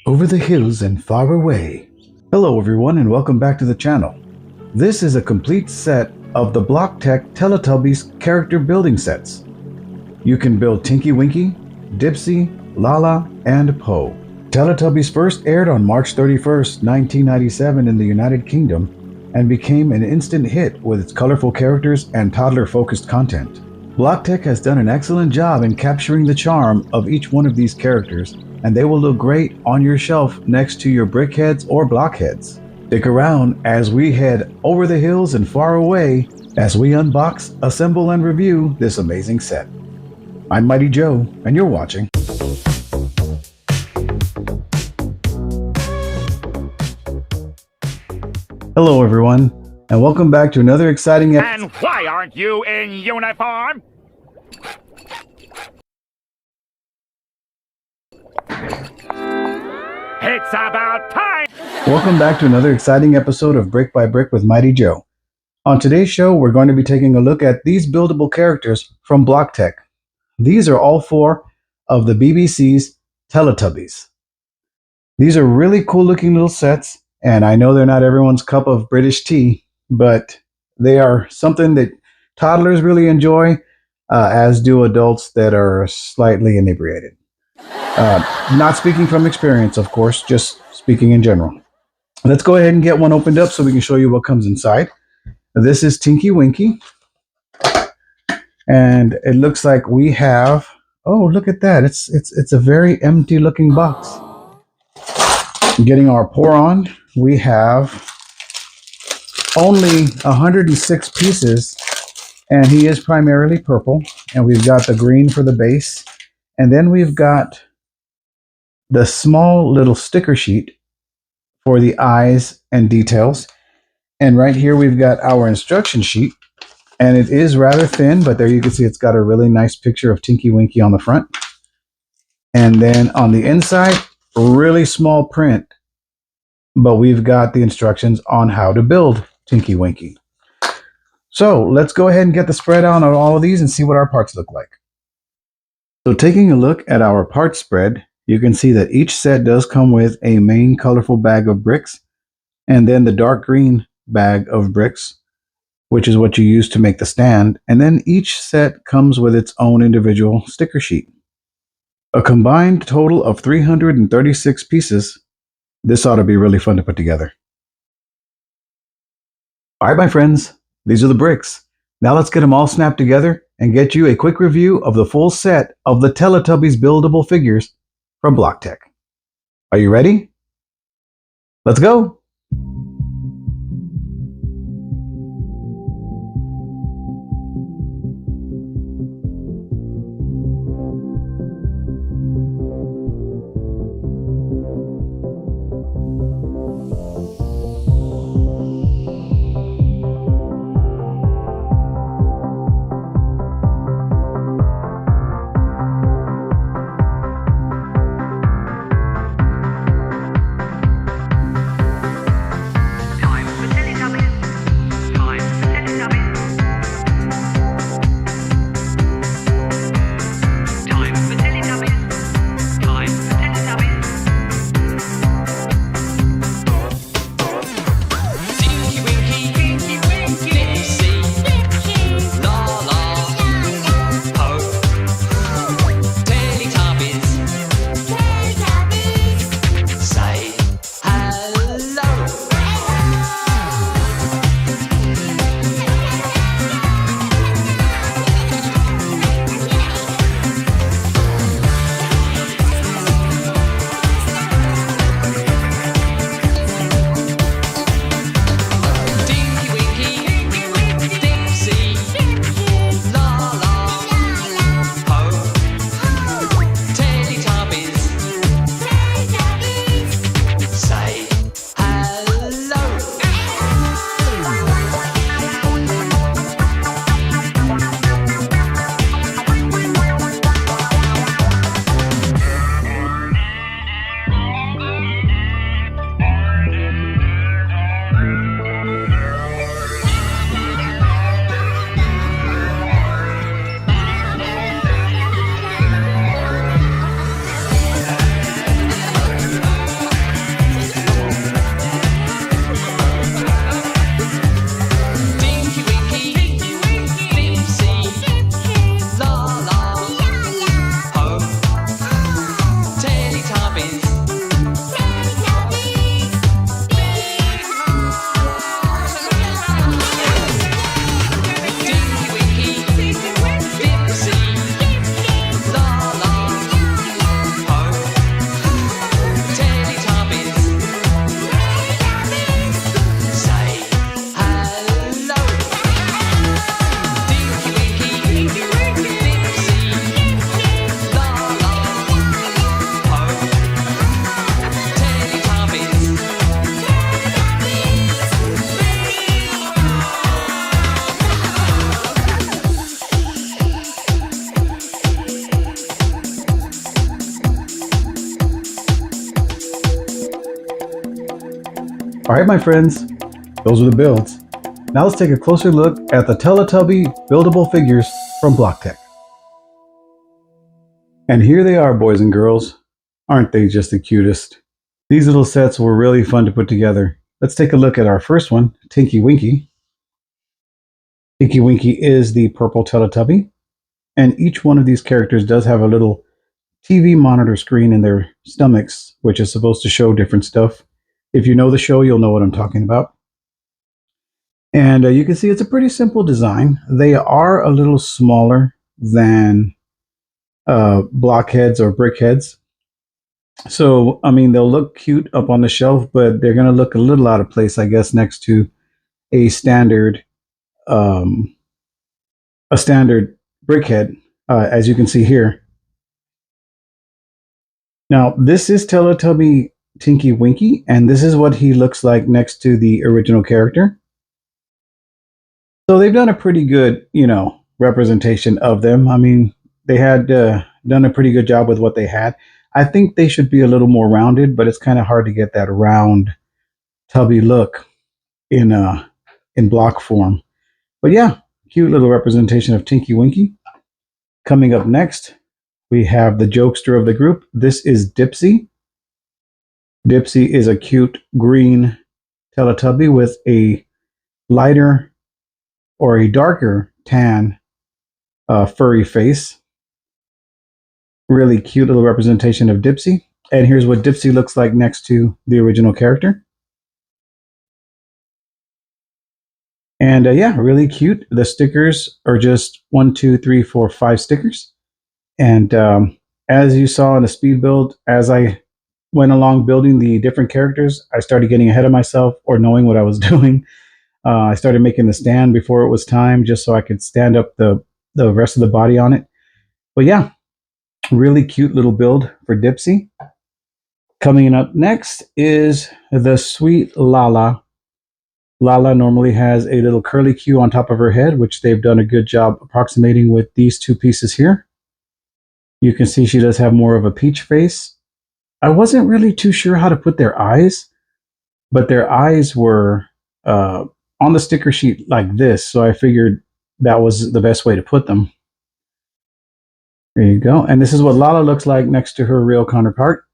Over the hills and far away. Hello everyone and welcome back to the channel. This is a complete set of the BlockTech Teletubbies character building sets. You can build Tinky Winky, Dipsy, Lala, and Po. Teletubbies first aired on March 31st, 1997 in the United Kingdom and became an instant hit with its colorful characters and toddler-focused content. BlockTech has done an excellent job in capturing the charm of each one of these characters, and they will look great on your shelf next to your brickheads or blockheads. Stick around as we head over the hills and far away as we unbox, assemble, and review this amazing set. I'm Mighty Joe, and you're watching. Hello everyone, and welcome back to another exciting episode. And why aren't you in uniform? It's about time! Welcome back to another exciting episode of Brick by Brick with Mighty Joe. On today's show, we're going to be taking a look at these buildable characters from BlockTech. These are all four of the BBC's Teletubbies. These are really cool looking little sets, and I know they're not everyone's cup of British tea, but they are something that toddlers really enjoy, as do adults that are slightly inebriated. Not speaking from experience, of course, just speaking in general. Let's go ahead and get one opened up so we can show you what comes inside. This is Tinky Winky. And it looks like we have, oh, look at that. It's a very empty looking box. Getting our pour on, we have only 106 pieces, and he is primarily purple. And we've got the green for the base. And then we've got the small little sticker sheet for the eyes and details. And right here we've got our instruction sheet, and it is rather thin, but there you can see it's got a really nice picture of Tinky Winky on the front. And then on the inside, really small print, but we've got the instructions on how to build Tinky Winky. So let's go ahead and get the spread out on all of these and see what our parts look like. So taking a look at our part spread, you can see that each set does come with a main colorful bag of bricks, and then the dark green bag of bricks, which is what you use to make the stand, and then each set comes with its own individual sticker sheet. A combined total of 336 pieces. This ought to be really fun to put together. All right, my friends, these are the bricks. Now let's get them all snapped together and get you a quick review of the full set of the Teletubbies buildable figures from BlockTech. Are you ready? Let's go! All right, my friends, those are the builds. Now let's take a closer look at the Teletubby buildable figures from BlockTech. And here they are, boys and girls. Aren't they just the cutest? These little sets were really fun to put together. Let's take a look at our first one, Tinky Winky. Tinky Winky is the purple Teletubby, and each one of these characters does have a little TV monitor screen in their stomachs, which is supposed to show different stuff. If you know the show, you'll know what I'm talking about. And you can see it's a pretty simple design. They are a little smaller than blockheads or brickheads. So, I mean, they'll look cute up on the shelf, but they're going to look a little out of place, I guess, next to a standard um, brickhead, as you can see here. Now, this is Teletubby Tinky Winky, and this is what he looks like next to the original character. So they've done a pretty good, representation of them. I mean, they had done a pretty good job with what they had. I think they should be a little more rounded, but it's kind of hard to get that round, tubby look in block form. But yeah, cute little representation of Tinky Winky. Coming up next, we have the jokester of the group. This is Dipsy. Dipsy is a cute green Teletubby with a lighter or a darker tan furry face. Really cute little representation of Dipsy. And here's what Dipsy looks like next to the original character. And yeah, really cute. The stickers are just 1, 2, 3, 4, 5 stickers. And as you saw in the speed build, as I went along building the different characters, I started getting ahead of myself or knowing what I was doing. I started making the stand before it was time just so I could stand up the rest of the body on it. But yeah, really cute little build for Dipsy. Coming up next is the sweet Lala. Lala normally has a little curly Q on top of her head, which they've done a good job approximating with these two pieces here. You can see she does have more of a peach face. I wasn't really too sure how to put their eyes, but their eyes were on the sticker sheet like this, so I figured that was the best way to put them. There you go. And this is what Lala looks like next to her real counterpart.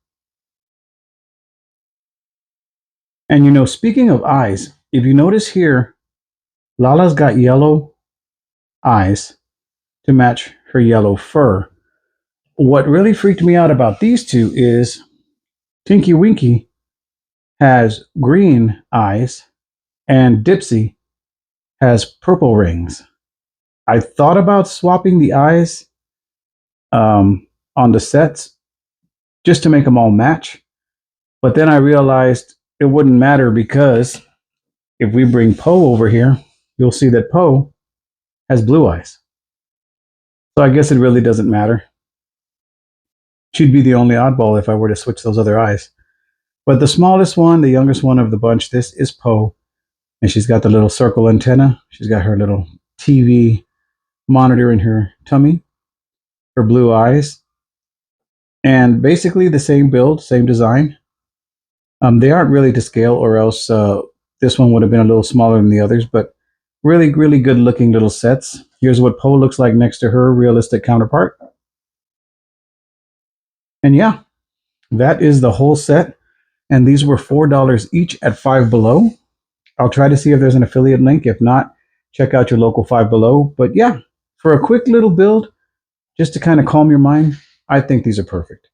And speaking of eyes, if you notice here, Lala's got yellow eyes to match her yellow fur. What really freaked me out about these two is Tinky Winky has green eyes and Dipsy has purple rings. I thought about swapping the eyes on the sets just to make them all match, but then I realized it wouldn't matter because if we bring Poe over here, you'll see that Poe has blue eyes. So I guess it really doesn't matter. She'd be the only oddball if I were to switch those other eyes. But the smallest one, the youngest one of the bunch, this is Poe. And she's got the little circle antenna. She's got her little TV monitor in her tummy, her blue eyes. And basically the same build, same design. They aren't really to scale, or else this one would have been a little smaller than the others, but really, really good looking little sets. Here's what Poe looks like next to her realistic counterpart. And yeah, that is the whole set. And these were $4 each at Five Below. I'll try to see if there's an affiliate link. If not, check out your local Five Below. But yeah, for a quick little build, just to kind of calm your mind, I think these are perfect.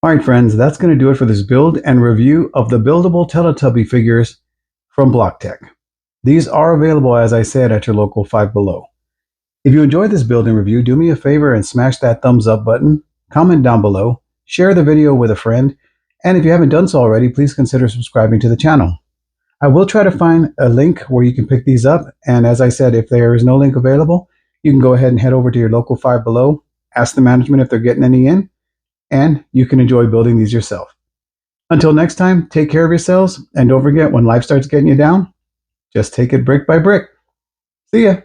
All right, friends, that's going to do it for this build and review of the buildable Teletubby figures from BlockTech. These are available, as I said, at your local Five Below. If you enjoyed this build and review, do me a favor and smash that thumbs up button, comment down below, share the video with a friend, and if you haven't done so already, please consider subscribing to the channel. I will try to find a link where you can pick these up, and as I said, if there is no link available, you can go ahead and head over to your local Five Below, ask the management if they're getting any in, and you can enjoy building these yourself. Until next time, take care of yourselves, and don't forget, when life starts getting you down, just take it brick by brick. See ya!